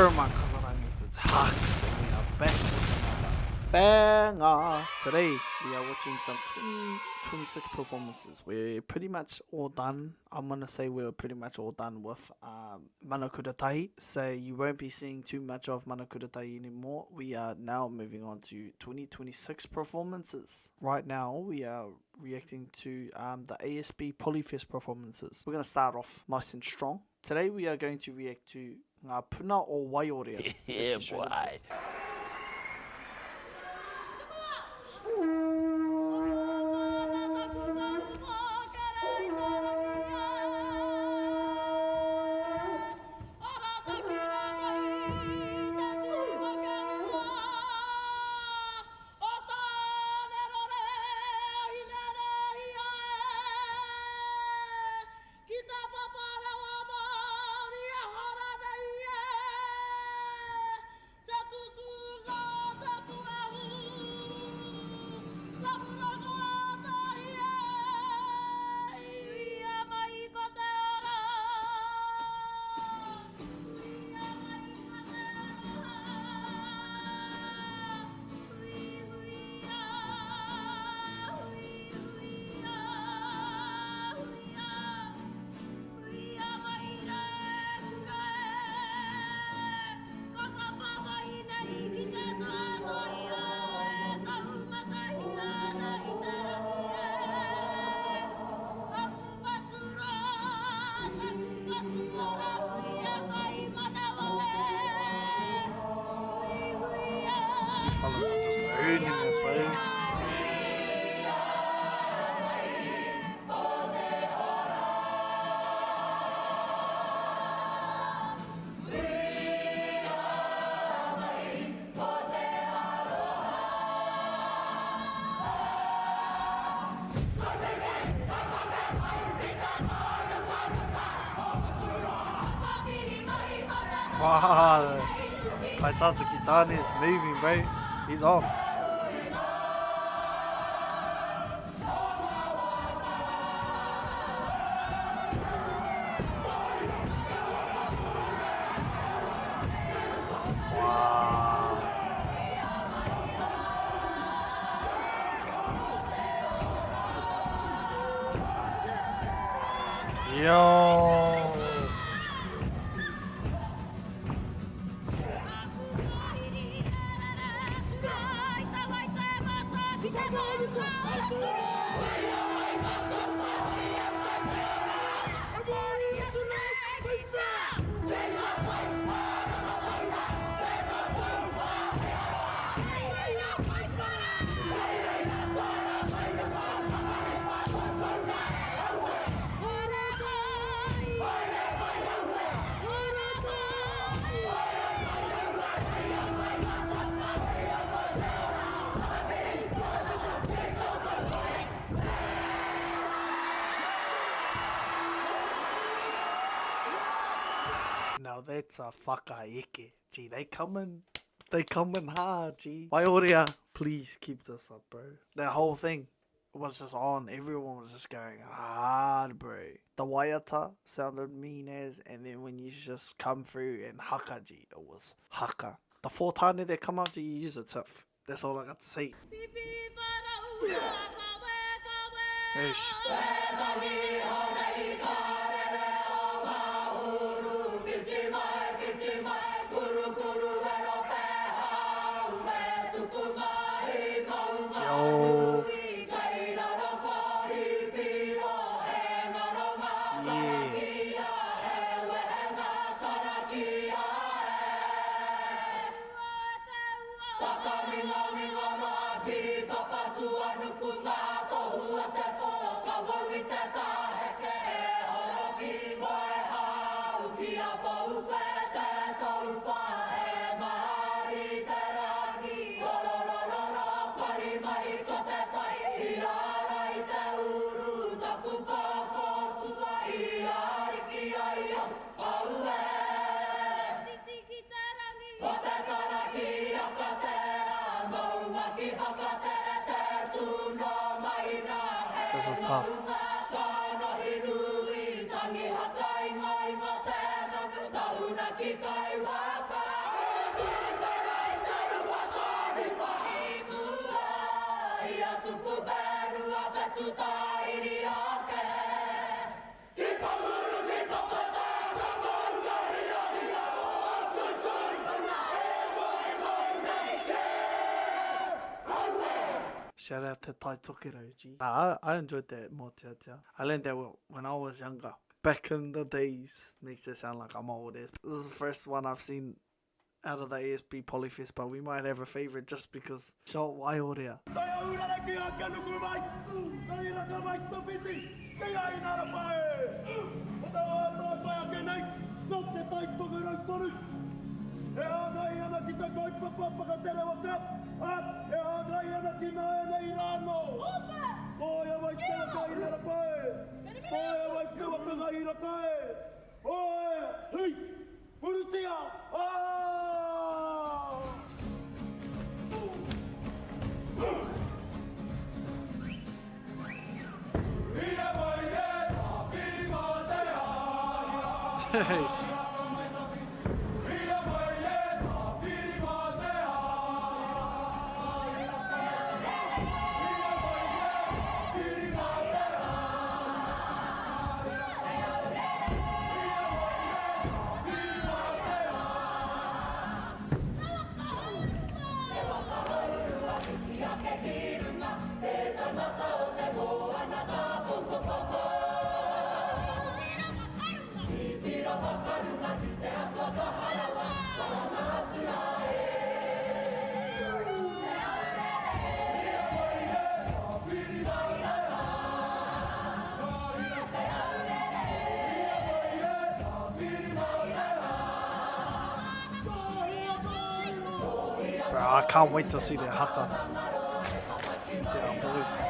Kia ora Kazarangis, it's Haks and we are back with another banger. Today we are watching some 2026 performances. We're pretty much all done. I'm going to say we're pretty much all done with Mana Kuratahi. So you won't be seeing too much of Mana Kuratahi anymore. We are now moving on to 2026 performances. Right now we are reacting to the ASB Polyfest performances. We're going to start off nice and strong. Today we are going to react to ngā puna o Waiorea. Yeah, boy. You fellas are just earning it, bro. Wow, Kaitata Kitane is moving, bro. He's on. Wow. Yo. Now that's a whakaeke. Gee, they coming hard, gee. Waiorea, please keep this up, bro. That whole thing was just on. Everyone was just going hard, bro. The waiata sounded mean as, and then when you just come through and haka, gee, it was haka. The four tane that come after you use it tough. That's all I got to say. Ish. Yo. This is tough. Shout out to Tai Tokiro, G. I enjoyed that more, tia. I learned that when I was younger. Back in the days. Makes it sound like I'm old. This is the first one I've seen out of the ASB Polyfest, but we might have a favourite just because. So, Waiorea. Bro, I can't wait to see the Haka. See our boys.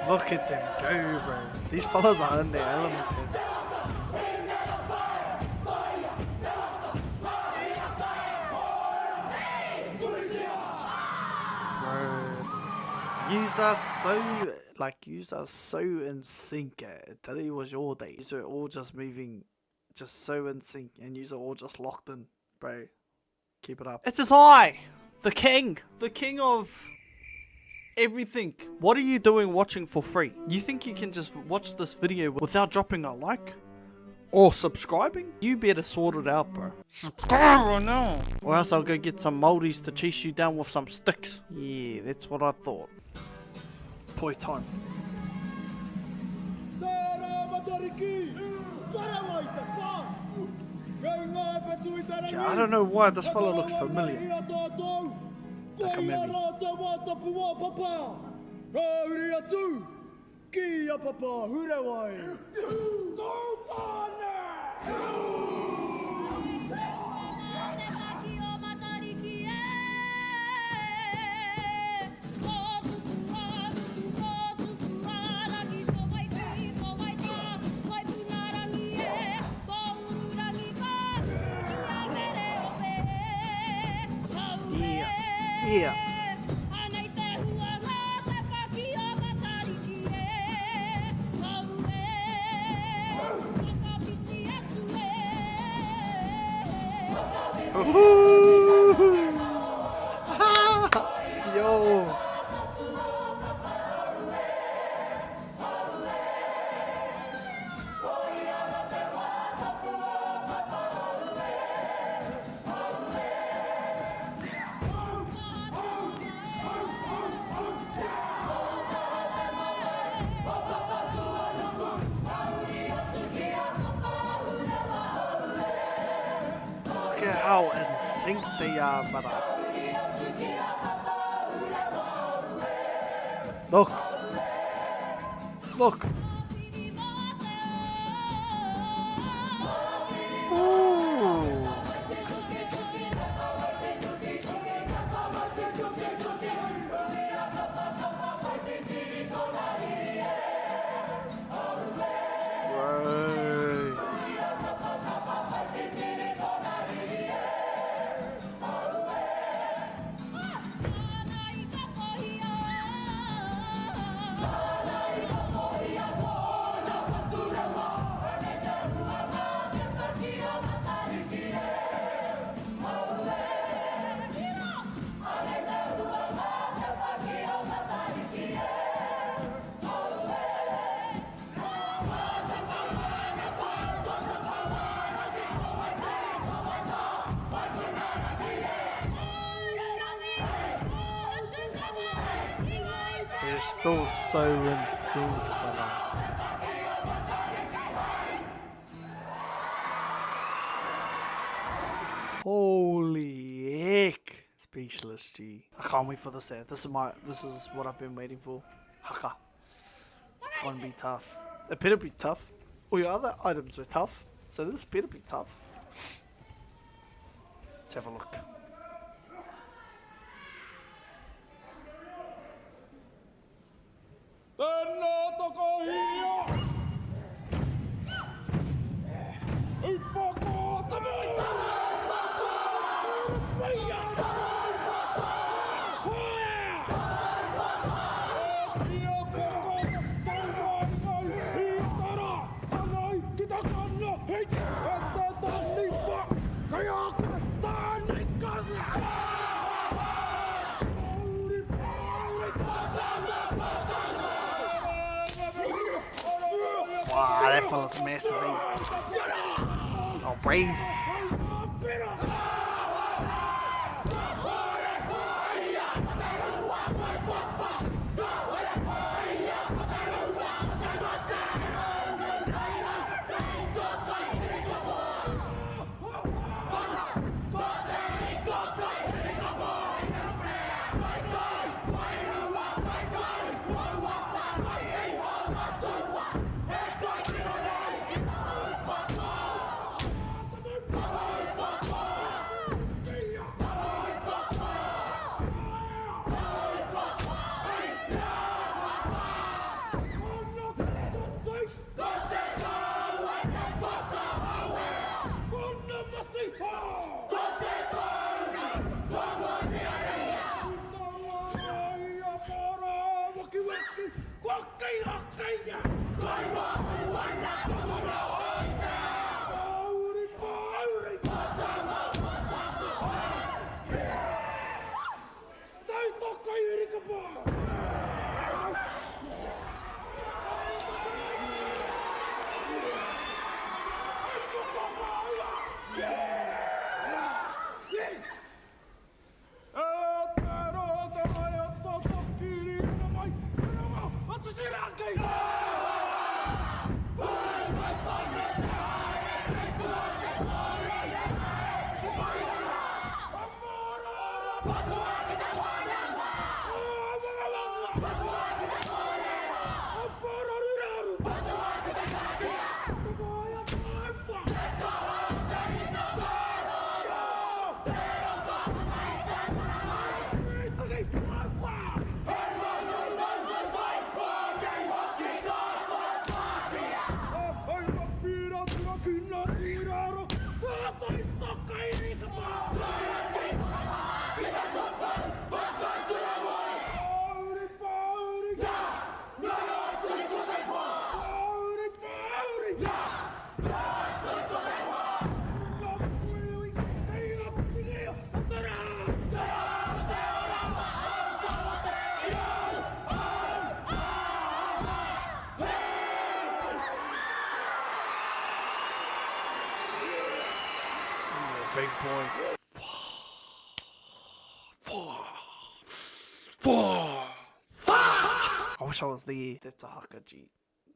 Look at them go, bro. These fellas are in their element here. Bro. Yous are so in sync. Today was your day. Yous are all just moving, just so in sync, and yous are all just locked in, bro. Keep it up. It's just I, the king of everything. What are you doing watching for free? You think you can just watch this video without dropping a like? Or subscribing? You better sort it out, bro. Subscribe right now. Or else I'll go get some Māoris to chase you down with some sticks. Yeah, that's what I thought. Poi time. I don't know why this fella looks familiar. Yeah. Yo. how in sync they are, brother. Look. Look. Ooh. They're still so in sync, brother. Holy heck! Speechless, G. I can't wait for this set. This is what I've been waiting for. Haka. It's gonna be tough. It better be tough. All your other items were tough, so this better be tough. Let's have a look. Wow, that fella's massive. Oh, braids. Big boy. I wish I was there. That's a Haka, G.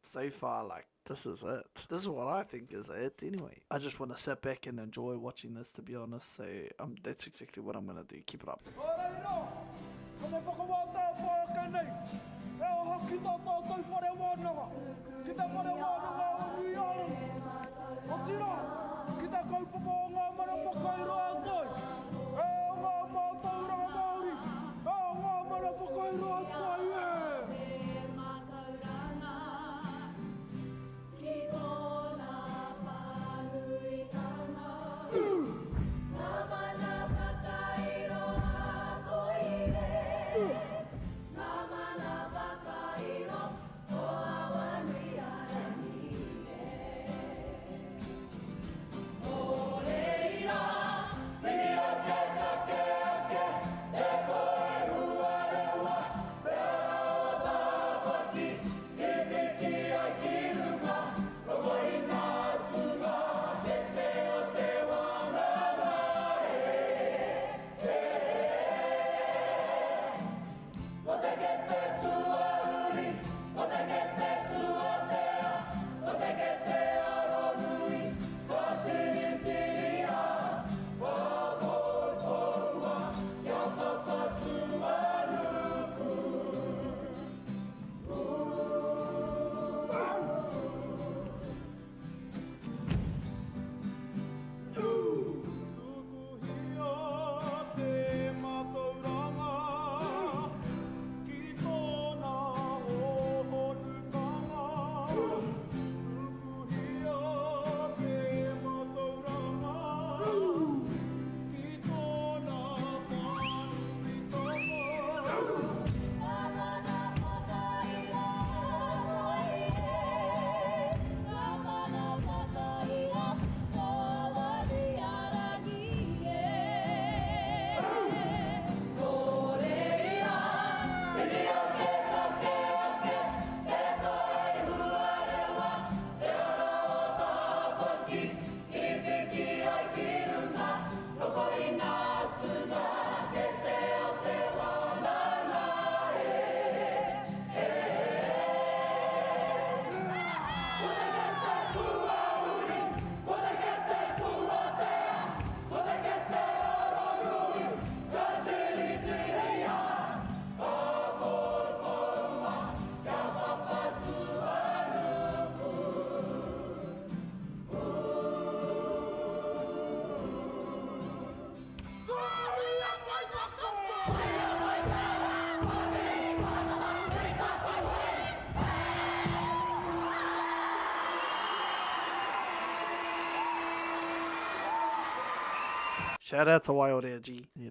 so far, like, this is it. This is what I think is it anyway. I just want to sit back and enjoy watching this, to be honest. So that's exactly what I'm going to do. Keep it up. Shout out to Waiorea G. Yeah,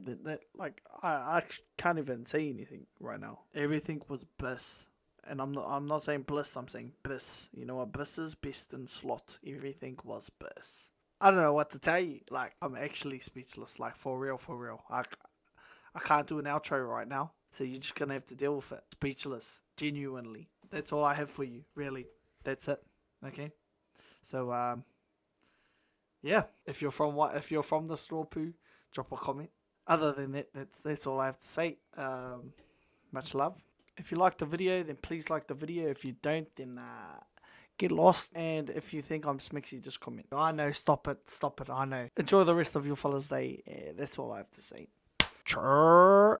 I can't even say anything right now. Everything was bliss. And I'm not saying bliss, I'm saying bliss. You know what bliss is? Best in slot. Everything was bliss. I don't know what to tell you. Like, I'm actually speechless. Like, for real, for real. I can't do an outro right now. So you're just going to have to deal with it. Speechless. Genuinely. That's all I have for you. Really. That's it. Okay? So, yeah, if you're from the Straw Poo, drop a comment. Other than that, that's all I have to say. Much love. If you like the video, then please like the video. If you don't, then get lost. And if you think I'm smixy, just comment. I know, stop it, I know. Enjoy the rest of your fellas' day. That's all I have to say. Churr.